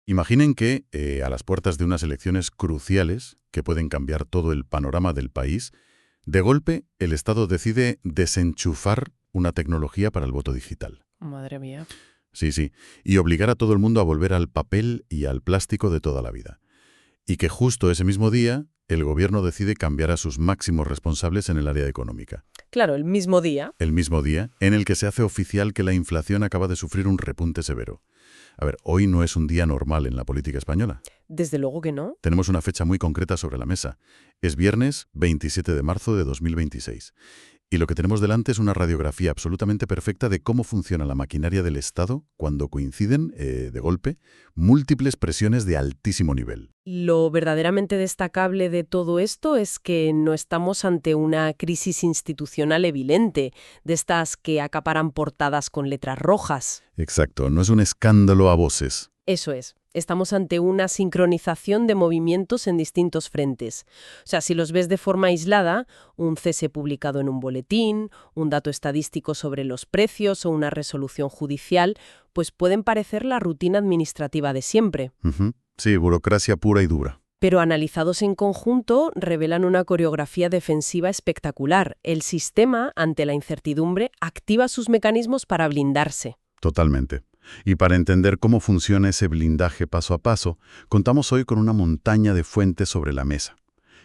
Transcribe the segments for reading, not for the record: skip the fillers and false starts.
Imaginen que, a las puertas de unas elecciones cruciales que pueden cambiar todo el panorama del país, de golpe el Estado decide desenchufar una tecnología para el voto digital. Madre mía. Sí, sí, y obligar a todo el mundo a volver al papel y al plástico de toda la vida. Y que justo ese mismo día el gobierno decide cambiar a sus máximos responsables en el área económica. Claro, el mismo día. El mismo día en el que se hace oficial que la inflación acaba de sufrir un repunte severo. A ver, hoy no es un día normal en la política española. Desde luego que no. Tenemos una fecha muy concreta sobre la mesa. Es viernes 27 de marzo de 2026. Y lo que tenemos delante es una radiografía absolutamente perfecta de cómo funciona la maquinaria del Estado cuando coinciden, de golpe, múltiples presiones de altísimo nivel. Lo verdaderamente destacable de todo esto es que no estamos ante una crisis institucional evidente, de estas que acaparan portadas con letras rojas. Exacto, no es un escándalo a voces. Eso es. Estamos ante una sincronización de movimientos en distintos frentes. O sea, si los ves de forma aislada, un cese publicado en un boletín, un dato estadístico sobre los precios o una resolución judicial, pues pueden parecer la rutina administrativa de siempre. Sí, burocracia pura y dura. Pero analizados en conjunto, revelan una coreografía defensiva espectacular. El sistema, ante la incertidumbre, activa sus mecanismos para blindarse. Totalmente. Y para entender cómo funciona ese blindaje paso a paso, contamos hoy con una montaña de fuentes sobre la mesa.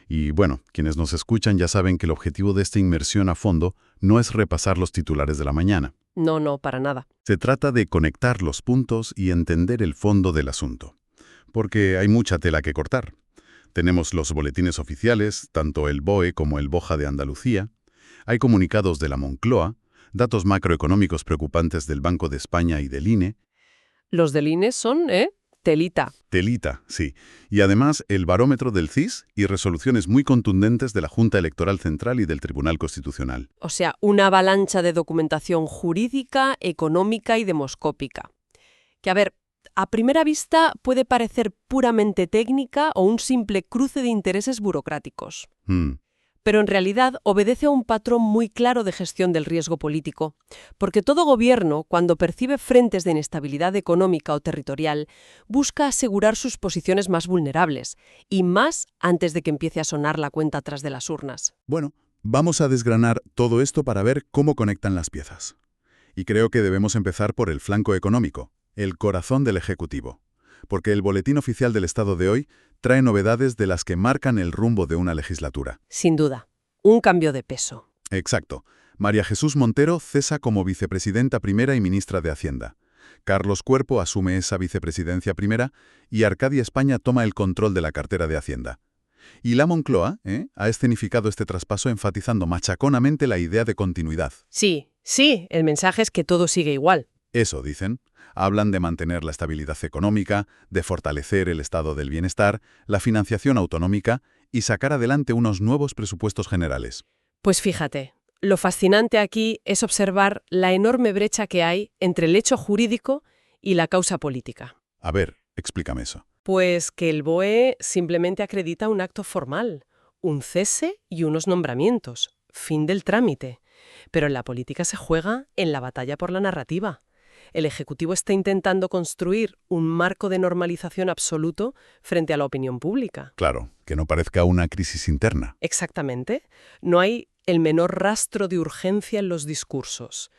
Y bueno, quienes nos escuchan ya saben que el objetivo de esta inmersión a fondo no es repasar los titulares de la mañana. No, para nada. Se trata de conectar los puntos y entender el fondo del asunto. Porque hay mucha tela que cortar. Tenemos los boletines oficiales, tanto el BOE como el BOJA de Andalucía. Hay comunicados de la Moncloa, datos macroeconómicos preocupantes del Banco de España y del INE. Los del INE son, telita. Telita, sí. Y además el barómetro del CIS y resoluciones muy contundentes de la Junta Electoral Central y del Tribunal Constitucional. O sea, una avalancha de documentación jurídica, económica y demoscópica. Que, a ver, a primera vista puede parecer puramente técnica o un simple cruce de intereses burocráticos. Pero en realidad obedece a un patrón muy claro de gestión del riesgo político, porque todo gobierno, cuando percibe frentes de inestabilidad económica o territorial, busca asegurar sus posiciones más vulnerables, y más antes de que empiece a sonar la cuenta atrás de las urnas. Bueno, vamos a desgranar todo esto para ver cómo conectan las piezas. Y creo que debemos empezar por el flanco económico, el corazón del Ejecutivo, porque el Boletín Oficial del Estado de hoy trae novedades de las que marcan el rumbo de una legislatura. Sin duda, un cambio de peso. Exacto. María Jesús Montero cesa como vicepresidenta primera y ministra de Hacienda. Carlos Cuerpo asume esa vicepresidencia primera y Arcadia España toma el control de la cartera de Hacienda. Y la Moncloa ha escenificado este traspaso enfatizando machaconamente la idea de continuidad. Sí, el mensaje es que todo sigue igual. Eso dicen. Hablan de mantener la estabilidad económica, de fortalecer el estado del bienestar, la financiación autonómica y sacar adelante unos nuevos presupuestos generales. Pues fíjate, lo fascinante aquí es observar la enorme brecha que hay entre el hecho jurídico y la causa política. A ver, explícame eso. Pues que el BOE simplemente acredita un acto formal, un cese y unos nombramientos. Fin del trámite. Pero en la política se juega en la batalla por la narrativa. El Ejecutivo está intentando construir un marco de normalización absoluto frente a la opinión pública. Claro, que no parezca una crisis interna. Exactamente. No hay el menor rastro de urgencia en los discursos.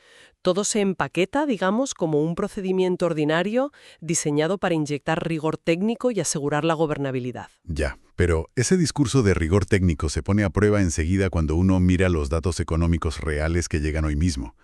Todo se empaqueta, digamos, como un procedimiento ordinario diseñado para inyectar rigor técnico y asegurar la gobernabilidad. Ya, pero ese discurso de rigor técnico se pone a prueba enseguida cuando uno mira los datos económicos reales que llegan hoy mismo.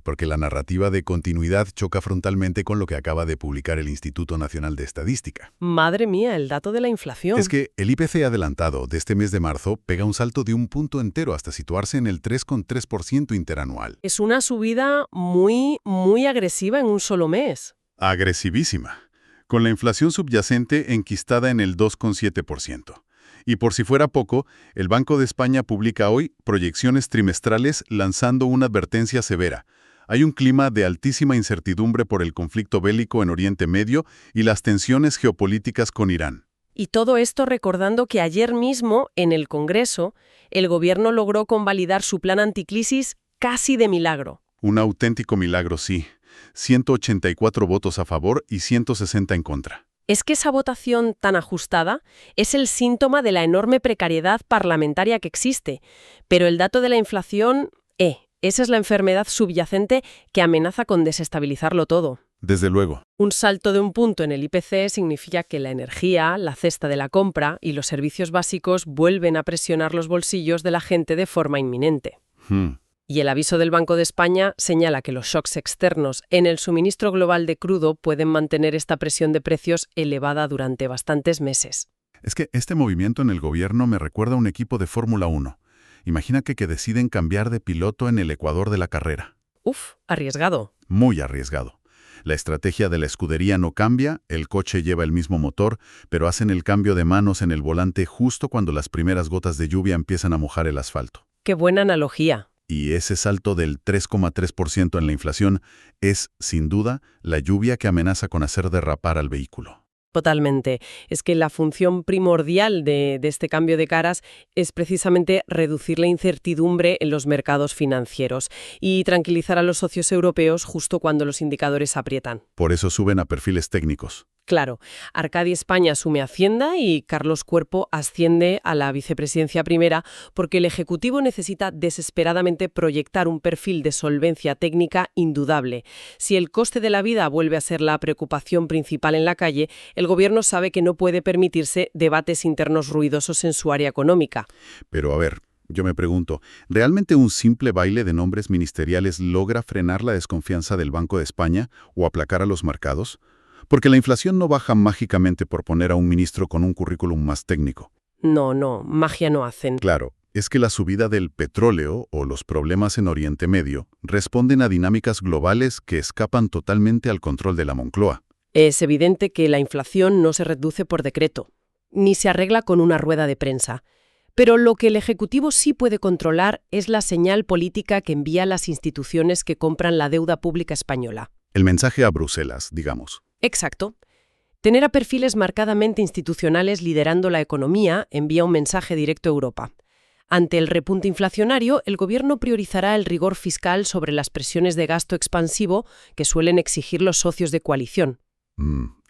Porque la narrativa de continuidad choca frontalmente con lo que acaba de publicar el Instituto Nacional de Estadística. Madre mía, el dato de la inflación. Es que el IPC adelantado de este mes de marzo pega un salto de un punto entero hasta situarse en el 3,3% interanual. Es una subida muy agresiva en un solo mes. Agresivísima, con la inflación subyacente enquistada en el 2,7%. Y por si fuera poco, el Banco de España publica hoy proyecciones trimestrales lanzando una advertencia severa. Hay un clima de altísima incertidumbre por el conflicto bélico en Oriente Medio y las tensiones geopolíticas con Irán. Y todo esto recordando que ayer mismo, en el Congreso, el gobierno logró convalidar su plan anticrisis casi de milagro. Un auténtico milagro, sí. 184 votos a favor y 160 en contra. Es que esa votación tan ajustada es el síntoma de la enorme precariedad parlamentaria que existe. Pero el dato de la inflación, esa es la enfermedad subyacente que amenaza con desestabilizarlo todo. Desde luego. Un salto de un punto en el IPC significa que la energía, la cesta de la compra y los servicios básicos vuelven a presionar los bolsillos de la gente de forma inminente. Y el aviso del Banco de España señala que los shocks externos en el suministro global de crudo pueden mantener esta presión de precios elevada durante bastantes meses. Es que este movimiento en el gobierno me recuerda a un equipo de Fórmula 1. Imagina que deciden cambiar de piloto en el ecuador de la carrera. Arriesgado. Muy arriesgado. La estrategia de la escudería no cambia, el coche lleva el mismo motor, pero hacen el cambio de manos en el volante justo cuando las primeras gotas de lluvia empiezan a mojar el asfalto. ¡Qué buena analogía! Y ese salto del 3,3% en la inflación es, sin duda, la lluvia que amenaza con hacer derrapar al vehículo. Totalmente. Es que la función primordial de este cambio de caras es precisamente reducir la incertidumbre en los mercados financieros y tranquilizar a los socios europeos justo cuando los indicadores aprietan. Por eso suben a perfiles técnicos. Claro, Arcadi España asume Hacienda y Carlos Cuerpo asciende a la vicepresidencia primera porque el Ejecutivo necesita desesperadamente proyectar un perfil de solvencia técnica indudable. Si el coste de la vida vuelve a ser la preocupación principal en la calle, el Gobierno sabe que no puede permitirse debates internos ruidosos en su área económica. Pero a ver, yo me pregunto, ¿realmente un simple baile de nombres ministeriales logra frenar la desconfianza del Banco de España o aplacar a los mercados? Porque la inflación no baja mágicamente por poner a un ministro con un currículum más técnico. No, magia no hacen. Claro, es que la subida del petróleo o los problemas en Oriente Medio responden a dinámicas globales que escapan totalmente al control de la Moncloa. Es evidente que la inflación no se reduce por decreto, ni se arregla con una rueda de prensa. Pero lo que el Ejecutivo sí puede controlar es la señal política que envía a las instituciones que compran la deuda pública española. El mensaje a Bruselas, digamos. Exacto. Tener a perfiles marcadamente institucionales liderando la economía envía un mensaje directo a Europa. Ante el repunte inflacionario, el Gobierno priorizará el rigor fiscal sobre las presiones de gasto expansivo que suelen exigir los socios de coalición.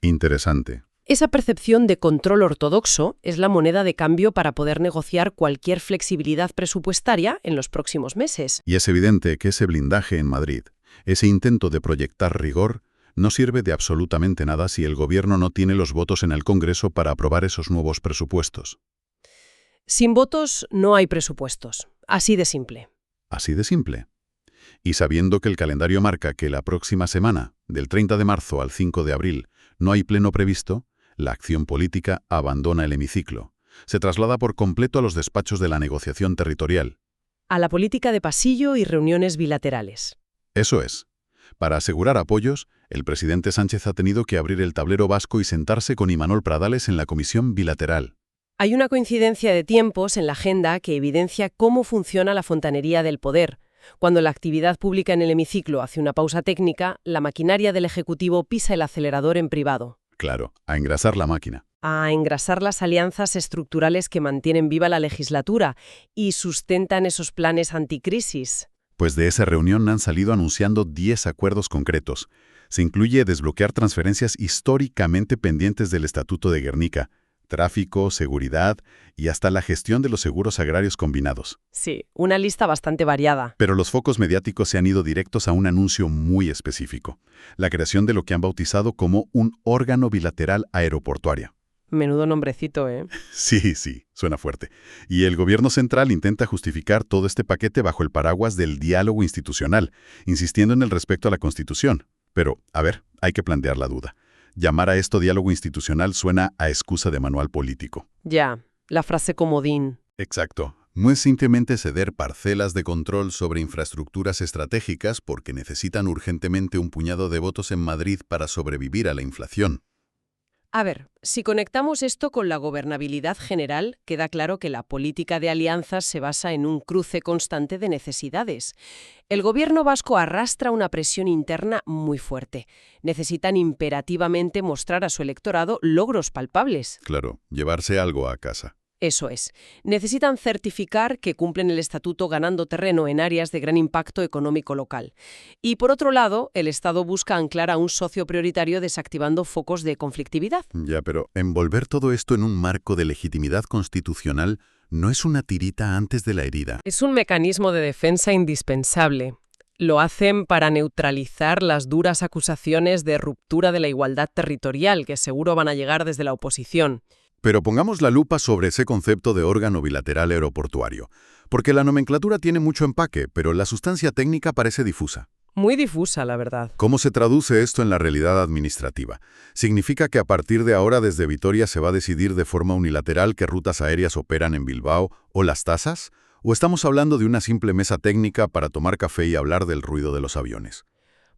Interesante. Esa percepción de control ortodoxo es la moneda de cambio para poder negociar cualquier flexibilidad presupuestaria en los próximos meses. Y es evidente que ese blindaje en Madrid, ese intento de proyectar rigor, no sirve de absolutamente nada si el Gobierno no tiene los votos en el Congreso para aprobar esos nuevos presupuestos. Sin votos no hay presupuestos. Así de simple. Así de simple. Y sabiendo que el calendario marca que la próxima semana, del 30 de marzo al 5 de abril, no hay pleno previsto, la acción política abandona el hemiciclo. Se traslada por completo a los despachos de la negociación territorial. A la política de pasillo y reuniones bilaterales. Eso es. Para asegurar apoyos, el presidente Sánchez ha tenido que abrir el tablero vasco y sentarse con Imanol Pradales en la comisión bilateral. Hay una coincidencia de tiempos en la agenda que evidencia cómo funciona la fontanería del poder. Cuando la actividad pública en el hemiciclo hace una pausa técnica, la maquinaria del Ejecutivo pisa el acelerador en privado. Claro, a engrasar la máquina. A engrasar las alianzas estructurales que mantienen viva la legislatura y sustentan esos planes anticrisis. Pues de esa reunión han salido anunciando 10 acuerdos concretos. Se incluye desbloquear transferencias históricamente pendientes del Estatuto de Guernica, tráfico, seguridad y hasta la gestión de los seguros agrarios combinados. Sí, una lista bastante variada. Pero los focos mediáticos se han ido directos a un anuncio muy específico, la creación de lo que han bautizado como un órgano bilateral aeroportuario. Menudo nombrecito, ¿eh? Sí, suena fuerte. Y el gobierno central intenta justificar todo este paquete bajo el paraguas del diálogo institucional, insistiendo en el respeto a la Constitución. Pero, a ver, hay que plantear la duda. Llamar a esto diálogo institucional suena a excusa de manual político. Ya, la frase comodín. Exacto. No es simplemente ceder parcelas de control sobre infraestructuras estratégicas porque necesitan urgentemente un puñado de votos en Madrid para sobrevivir a la inflación. A ver, si conectamos esto con la gobernabilidad general, queda claro que la política de alianzas se basa en un cruce constante de necesidades. El gobierno vasco arrastra una presión interna muy fuerte. Necesitan imperativamente mostrar a su electorado logros palpables. Claro, llevarse algo a casa. Eso es. Necesitan certificar que cumplen el estatuto ganando terreno en áreas de gran impacto económico local. Y por otro lado, el Estado busca anclar a un socio prioritario desactivando focos de conflictividad. Ya, pero envolver todo esto en un marco de legitimidad constitucional no es una tirita antes de la herida. Es un mecanismo de defensa indispensable. Lo hacen para neutralizar las duras acusaciones de ruptura de la igualdad territorial que seguro van a llegar desde la oposición. Pero pongamos la lupa sobre ese concepto de órgano bilateral aeroportuario, porque la nomenclatura tiene mucho empaque, pero la sustancia técnica parece difusa. Muy difusa, la verdad. ¿Cómo se traduce esto en la realidad administrativa? ¿Significa que a partir de ahora desde Vitoria se va a decidir de forma unilateral qué rutas aéreas operan en Bilbao o las tasas? ¿O estamos hablando de una simple mesa técnica para tomar café y hablar del ruido de los aviones?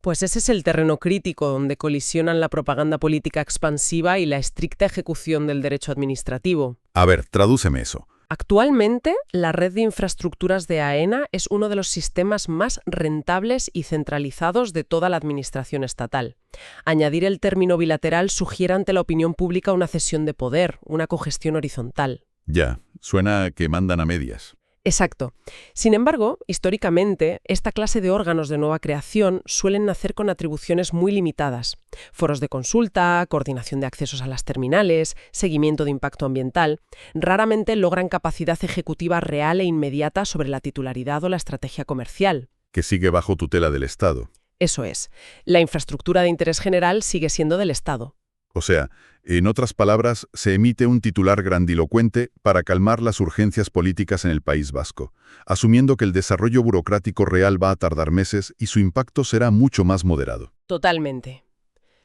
Pues ese es el terreno crítico donde colisionan la propaganda política expansiva y la estricta ejecución del derecho administrativo. A ver, tradúceme eso. Actualmente, la red de infraestructuras de AENA es uno de los sistemas más rentables y centralizados de toda la administración estatal. Añadir el término bilateral sugiere ante la opinión pública una cesión de poder, una cogestión horizontal. Ya, suena a que mandan a medias. Exacto. Sin embargo, históricamente, esta clase de órganos de nueva creación suelen nacer con atribuciones muy limitadas. Foros de consulta, coordinación de accesos a las terminales, seguimiento de impacto ambiental, raramente logran capacidad ejecutiva real e inmediata sobre la titularidad o la estrategia comercial. Que sigue bajo tutela del Estado. Eso es. La infraestructura de interés general sigue siendo del Estado. O sea, en otras palabras, se emite un titular grandilocuente para calmar las urgencias políticas en el País Vasco, asumiendo que el desarrollo burocrático real va a tardar meses y su impacto será mucho más moderado. Totalmente.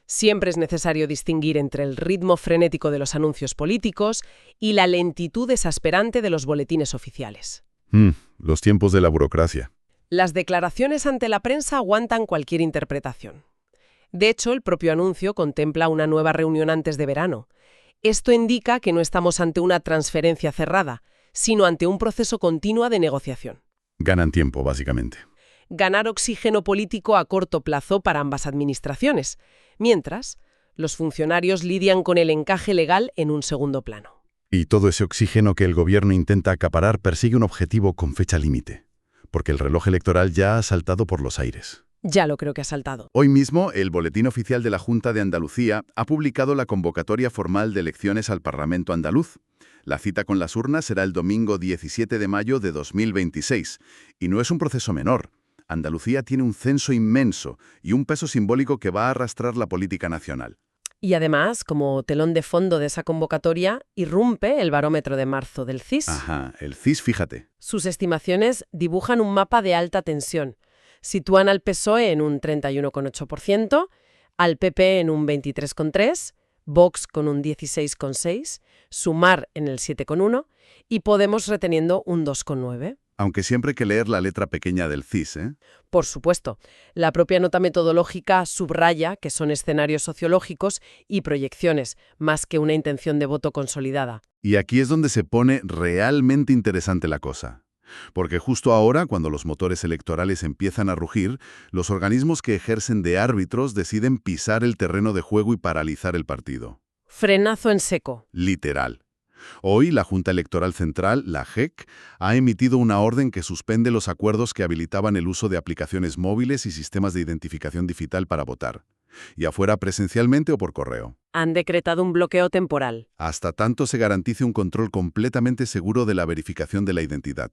Siempre es necesario distinguir entre el ritmo frenético de los anuncios políticos y la lentitud exasperante de los boletines oficiales. Los tiempos de la burocracia. Las declaraciones ante la prensa aguantan cualquier interpretación. De hecho, el propio anuncio contempla una nueva reunión antes de verano. Esto indica que no estamos ante una transferencia cerrada, sino ante un proceso continuo de negociación. Ganan tiempo, básicamente. Ganar oxígeno político a corto plazo para ambas administraciones, mientras los funcionarios lidian con el encaje legal en un segundo plano. Y todo ese oxígeno que el gobierno intenta acaparar persigue un objetivo con fecha límite, porque el reloj electoral ya ha saltado por los aires. Ya lo creo que ha saltado. Hoy mismo, el Boletín Oficial de la Junta de Andalucía ha publicado la convocatoria formal de elecciones al Parlamento andaluz. La cita con las urnas será el domingo 17 de mayo de 2026. Y no es un proceso menor. Andalucía tiene un censo inmenso y un peso simbólico que va a arrastrar la política nacional. Y además, como telón de fondo de esa convocatoria, irrumpe el barómetro de marzo del CIS. Ajá, el CIS, fíjate. Sus estimaciones dibujan un mapa de alta tensión. Sitúan al PSOE en un 31,8%, al PP en un 23,3%, Vox con un 16,6%, Sumar en el 7,1% y Podemos reteniendo un 2,9%. Aunque siempre hay que leer la letra pequeña del CIS, ¿eh? Por supuesto, la propia nota metodológica subraya que son escenarios sociológicos y proyecciones, más que una intención de voto consolidada. Y aquí es donde se pone realmente interesante la cosa. Porque justo ahora, cuando los motores electorales empiezan a rugir, los organismos que ejercen de árbitros deciden pisar el terreno de juego y paralizar el partido. Frenazo en seco. Literal. Hoy, la Junta Electoral Central, la JEC, ha emitido una orden que suspende los acuerdos que habilitaban el uso de aplicaciones móviles y sistemas de identificación digital para votar, ya fuera presencialmente o por correo. Han decretado un bloqueo temporal. Hasta tanto se garantice un control completamente seguro de la verificación de la identidad.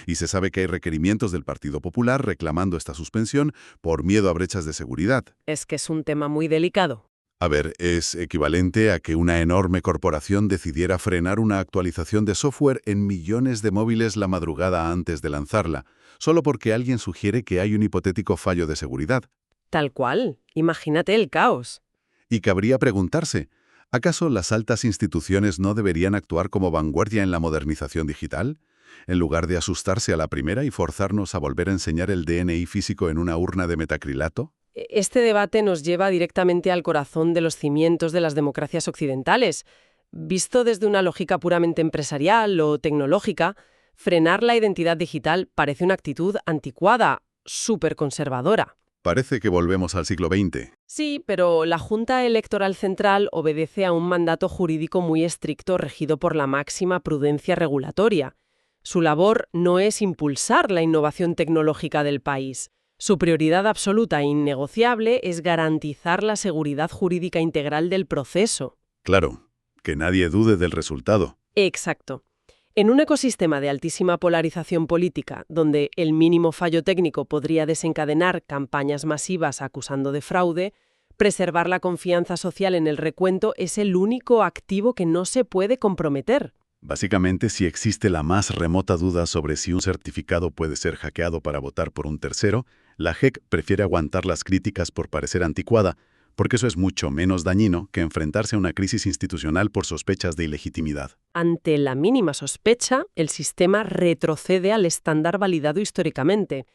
Y se sabe que hay requerimientos del Partido Popular reclamando esta suspensión por miedo a brechas de seguridad. Es que es un tema muy delicado. A ver, es equivalente a que una enorme corporación decidiera frenar una actualización de software en millones de móviles la madrugada antes de lanzarla, solo porque alguien sugiere que hay un hipotético fallo de seguridad. Tal cual. Imagínate el caos. Y cabría preguntarse, ¿acaso las altas instituciones no deberían actuar como vanguardia en la modernización digital? En lugar de asustarse a la primera y forzarnos a volver a enseñar el DNI físico en una urna de metacrilato. Este debate nos lleva directamente al corazón de los cimientos de las democracias occidentales. Visto desde una lógica puramente empresarial o tecnológica, frenar la identidad digital parece una actitud anticuada, súper conservadora. Parece que volvemos al siglo XX. Sí, pero la Junta Electoral Central obedece a un mandato jurídico muy estricto regido por la máxima prudencia regulatoria. Su labor no es impulsar la innovación tecnológica del país. Su prioridad absoluta e innegociable es garantizar la seguridad jurídica integral del proceso. Claro, que nadie dude del resultado. Exacto. En un ecosistema de altísima polarización política, donde el mínimo fallo técnico podría desencadenar campañas masivas acusando de fraude, preservar la confianza social en el recuento es el único activo que no se puede comprometer. Básicamente, si existe la más remota duda sobre si un certificado puede ser hackeado para votar por un tercero, la JEC prefiere aguantar las críticas por parecer anticuada, porque eso es mucho menos dañino que enfrentarse a una crisis institucional por sospechas de ilegitimidad. Ante la mínima sospecha, el sistema retrocede al estándar validado históricamente.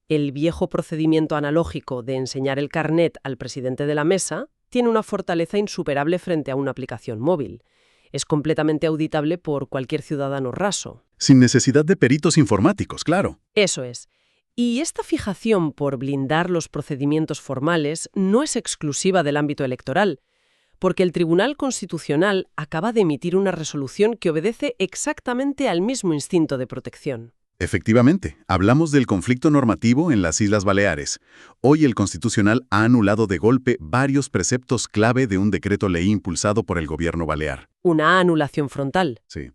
El viejo procedimiento analógico de enseñar el carnet al presidente de la mesa tiene una fortaleza insuperable frente a una aplicación móvil. Es completamente auditable por cualquier ciudadano raso. Sin necesidad de peritos informáticos, claro. Eso es. Y esta fijación por blindar los procedimientos formales no es exclusiva del ámbito electoral, porque el Tribunal Constitucional acaba de emitir una resolución que obedece exactamente al mismo instinto de protección. Efectivamente, hablamos del conflicto normativo en las Islas Baleares. Hoy el Constitucional ha anulado de golpe varios preceptos clave de un decreto ley impulsado por el gobierno balear. Una anulación frontal. Sí.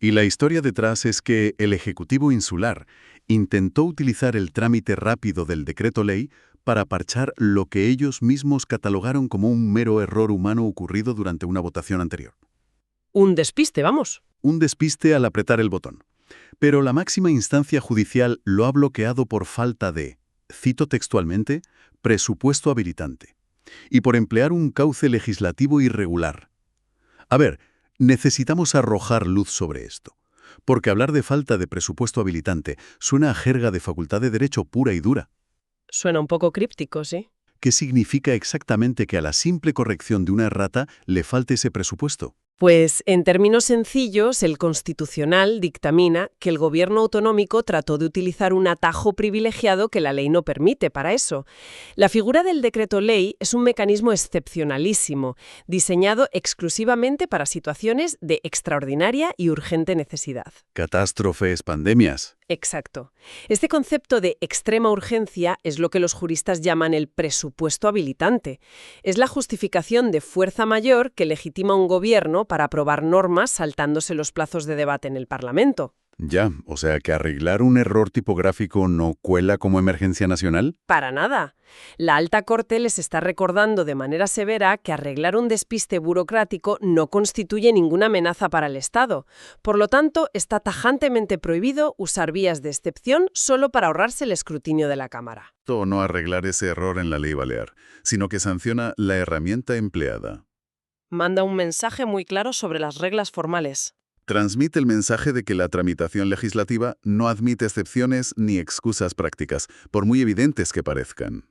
Y la historia detrás es que el Ejecutivo Insular intentó utilizar el trámite rápido del decreto ley para parchar lo que ellos mismos catalogaron como un mero error humano ocurrido durante una votación anterior. Un despiste, vamos. Un despiste al apretar el botón. Pero la máxima instancia judicial lo ha bloqueado por falta de, cito textualmente, presupuesto habilitante, y por emplear un cauce legislativo irregular. A ver, necesitamos arrojar luz sobre esto, porque hablar de falta de presupuesto habilitante suena a jerga de facultad de derecho pura y dura. Suena un poco críptico, ¿sí? ¿Qué significa exactamente que a la simple corrección de una errata le falte ese presupuesto? Pues, en términos sencillos, el Constitucional dictamina que el gobierno autonómico trató de utilizar un atajo privilegiado que la ley no permite para eso. La figura del decreto ley es un mecanismo excepcionalísimo, diseñado exclusivamente para situaciones de extraordinaria y urgente necesidad. Catástrofes, pandemias. Exacto. Este concepto de extrema urgencia es lo que los juristas llaman el presupuesto habilitante. Es la justificación de fuerza mayor que legitima un gobierno para aprobar normas saltándose los plazos de debate en el Parlamento. Ya, o sea que arreglar un error tipográfico no cuela como emergencia nacional. Para nada. La Alta Corte les está recordando de manera severa que arreglar un despiste burocrático no constituye ninguna amenaza para el Estado. Por lo tanto, está tajantemente prohibido usar vías de excepción solo para ahorrarse el escrutinio de la Cámara. O no arreglar ese error en la ley balear, sino que sanciona la herramienta empleada. Manda un mensaje muy claro sobre las reglas formales. Transmite el mensaje de que la tramitación legislativa no admite excepciones ni excusas prácticas, por muy evidentes que parezcan.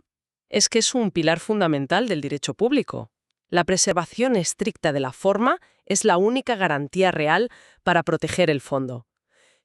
Es que es un pilar fundamental del derecho público. La preservación estricta de la forma es la única garantía real para proteger el fondo.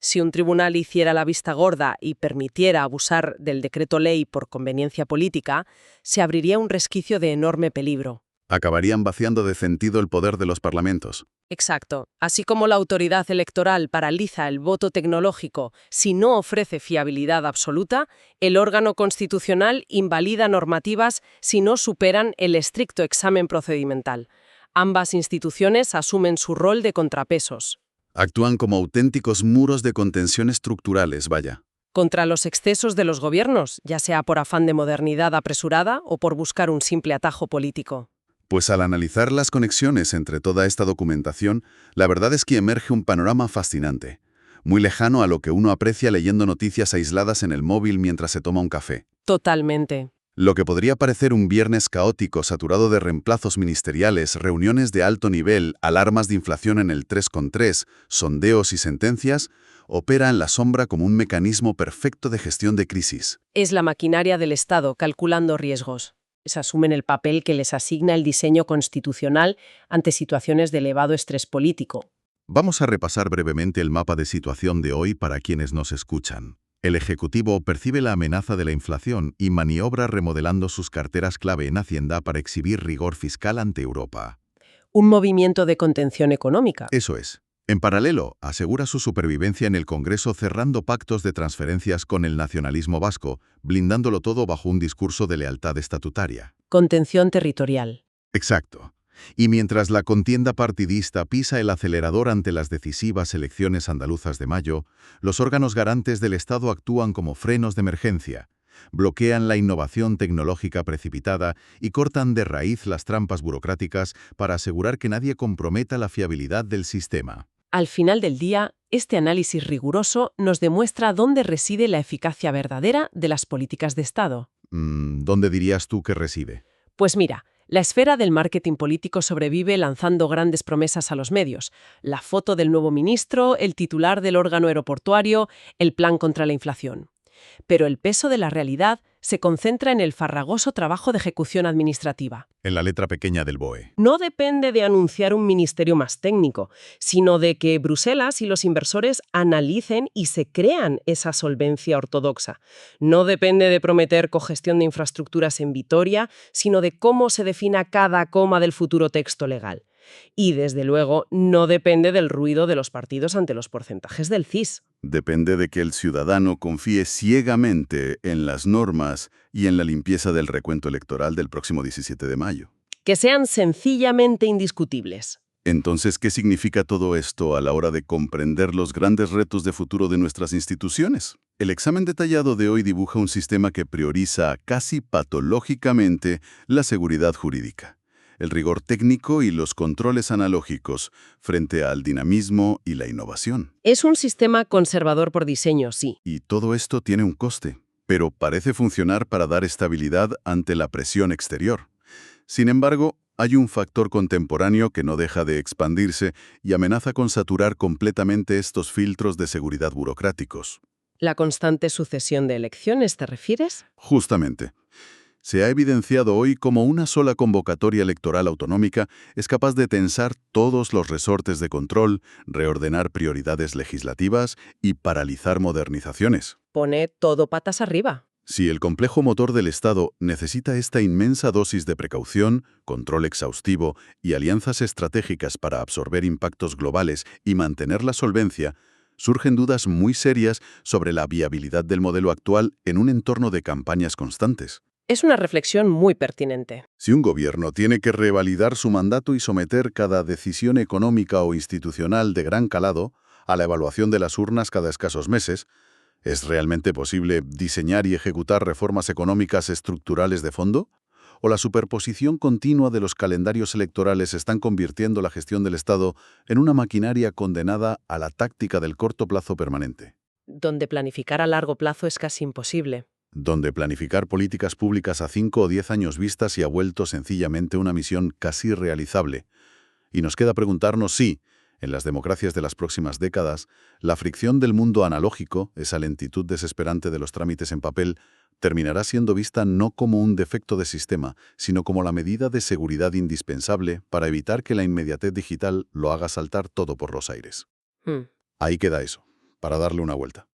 Si un tribunal hiciera la vista gorda y permitiera abusar del decreto ley por conveniencia política, se abriría un resquicio de enorme peligro. Acabarían vaciando de sentido el poder de los parlamentos. Exacto. Así como la autoridad electoral paraliza el voto tecnológico si no ofrece fiabilidad absoluta, el órgano constitucional invalida normativas si no superan el estricto examen procedimental. Ambas instituciones asumen su rol de contrapesos. Actúan como auténticos muros de contención estructurales, vaya. Contra los excesos de los gobiernos, ya sea por afán de modernidad apresurada o por buscar un simple atajo político. Pues al analizar las conexiones entre toda esta documentación, la verdad es que emerge un panorama fascinante, muy lejano a lo que uno aprecia leyendo noticias aisladas en el móvil mientras se toma un café. Totalmente. Lo que podría parecer un viernes caótico saturado de reemplazos ministeriales, reuniones de alto nivel, alarmas de inflación en el 3,3, sondeos y sentencias, opera en la sombra como un mecanismo perfecto de gestión de crisis. Es la maquinaria del Estado calculando riesgos. Asumen el papel que les asigna el diseño constitucional ante situaciones de elevado estrés político. Vamos a repasar brevemente el mapa de situación de hoy para quienes nos escuchan. El Ejecutivo percibe la amenaza de la inflación y maniobra remodelando sus carteras clave en Hacienda para exhibir rigor fiscal ante Europa. Un movimiento de contención económica. Eso es. En paralelo, asegura su supervivencia en el Congreso cerrando pactos de transferencias con el nacionalismo vasco, blindándolo todo bajo un discurso de lealtad estatutaria. Contención territorial. Exacto. Y mientras la contienda partidista pisa el acelerador ante las decisivas elecciones andaluzas de mayo, los órganos garantes del Estado actúan como frenos de emergencia, bloquean la innovación tecnológica precipitada y cortan de raíz las trampas burocráticas para asegurar que nadie comprometa la fiabilidad del sistema. Al final del día, este análisis riguroso nos demuestra dónde reside la eficacia verdadera de las políticas de Estado. ¿Dónde dirías tú que reside? Pues mira, la esfera del marketing político sobrevive lanzando grandes promesas a los medios. La foto del nuevo ministro, el titular del órgano aeroportuario, el plan contra la inflación. Pero el peso de la realidad se concentra en el farragoso trabajo de ejecución administrativa. En la letra pequeña del BOE. No depende de anunciar un ministerio más técnico, sino de que Bruselas y los inversores analicen y se crean esa solvencia ortodoxa. No depende de prometer cogestión de infraestructuras en Vitoria, sino de cómo se defina cada coma del futuro texto legal. Y, desde luego, no depende del ruido de los partidos ante los porcentajes del CIS. Depende de que el ciudadano confíe ciegamente en las normas y en la limpieza del recuento electoral del próximo 17 de mayo. Que sean sencillamente indiscutibles. Entonces, ¿qué significa todo esto a la hora de comprender los grandes retos de futuro de nuestras instituciones? El examen detallado de hoy dibuja un sistema que prioriza casi patológicamente la seguridad jurídica, el rigor técnico y los controles analógicos frente al dinamismo y la innovación. Es un sistema conservador por diseño, sí. Y todo esto tiene un coste, pero parece funcionar para dar estabilidad ante la presión exterior. Sin embargo, hay un factor contemporáneo que no deja de expandirse y amenaza con saturar completamente estos filtros de seguridad burocráticos. ¿La constante sucesión de elecciones te refieres? Justamente. Se ha evidenciado hoy cómo una sola convocatoria electoral autonómica es capaz de tensar todos los resortes de control, reordenar prioridades legislativas y paralizar modernizaciones. Pone todo patas arriba. Si el complejo motor del Estado necesita esta inmensa dosis de precaución, control exhaustivo y alianzas estratégicas para absorber impactos globales y mantener la solvencia, surgen dudas muy serias sobre la viabilidad del modelo actual en un entorno de campañas constantes. Es una reflexión muy pertinente. Si un gobierno tiene que revalidar su mandato y someter cada decisión económica o institucional de gran calado a la evaluación de las urnas cada escasos meses, ¿es realmente posible diseñar y ejecutar reformas económicas estructurales de fondo? ¿O la superposición continua de los calendarios electorales están convirtiendo la gestión del Estado en una maquinaria condenada a la táctica del corto plazo permanente? Donde planificar a largo plazo es casi imposible. Donde planificar políticas públicas a 5 o 10 años vistas se ha vuelto sencillamente una misión casi irrealizable. Y nos queda preguntarnos si, en las democracias de las próximas décadas, la fricción del mundo analógico, esa lentitud desesperante de los trámites en papel, terminará siendo vista no como un defecto de sistema, sino como la medida de seguridad indispensable para evitar que la inmediatez digital lo haga saltar todo por los aires. Ahí queda eso, para darle una vuelta.